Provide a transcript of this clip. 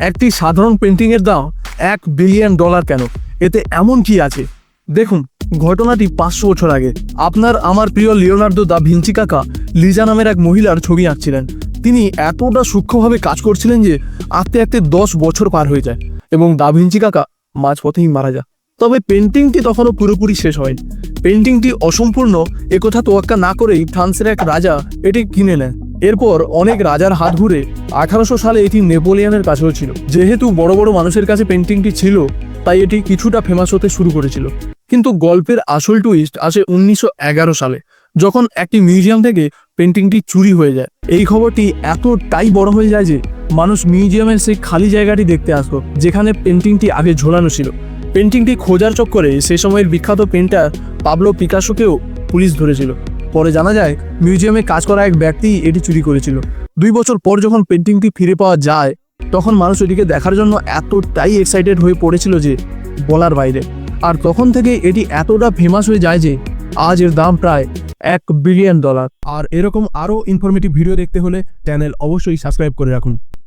একটি সাধারণ পেন্টিংয়ের দাম $1 বিলিয়ন কেন? এতে এমন কি আছে? দেখুন, ঘটনাটি 500 বছর আগে। আপনার আমার প্রিয় লিওনার্দো দা ভিঞ্চি কাকা লিজা নামের এক মহিলার ছবি আঁকছিলেন। তিনি এতটা সূক্ষ্মভাবে কাজ করছিলেন যে আঁকতে আঁকতে 10 বছর পার হয়ে যায় এবং দা ভিঞ্চি কাকা মাঝপথেই মারা যায়। তবে পেন্টিংটি তখনও পুরোপুরি শেষ হয়নি। পেন্টিংটি অসম্পূর্ণ একথা তোয়াক্কা না করেই ফ্রান্সের এক রাজা এটি কিনে নেন। এরপর অনেক রাজার হাত ঘুরে 1800 সালে এটি নেপোলিয়নের কাছেও ছিল। যেহেতু বড় বড় মানুষের কাছে পেন্টিংটি ছিল, তাই এটি কিছুটা ফেমাস হতে শুরু করেছিল। কিন্তু গল্পের আসল টুইস্ট আসে 1911 সালে, যখন একটি মিউজিয়াম থেকে পেন্টিংটি চুরি হয়ে যায়। এই খবরটি এতটাই বড় হয়ে যায় যে মানুষ মিউজিয়ামের সেই খালি জায়গাটি দেখতে আসতো যেখানে পেন্টিংটি আগে ঝোলানো ছিল। পেন্টিংটি খোঁজার চক্করে সে সময়ের বিখ্যাত পেন্টার পাবলো পিকাসোকেও পুলিশ ধরেছিল। পরে জানা যায় মিউজিয়ামে কাজ করা এক ব্যক্তি এটি চুরি করেছিল। 2 বছর পর যখন পেন্টিংটি ফিরে পাওয়া যায়, তখন মানুষ এটিকে দেখার জন্য এতটাই এক্সাইটেড হয়ে পড়েছিল যে বলার বাইরে। আর তখন থেকে এটি এতটা ফেমাস হয়ে যায় যে আজ এর দাম প্রায় $1 বিলিয়ন। আর এরকম আরও ইনফরমেটিভ ভিডিও দেখতে হলে চ্যানেল অবশ্যই সাবস্ক্রাইব করে রাখুন।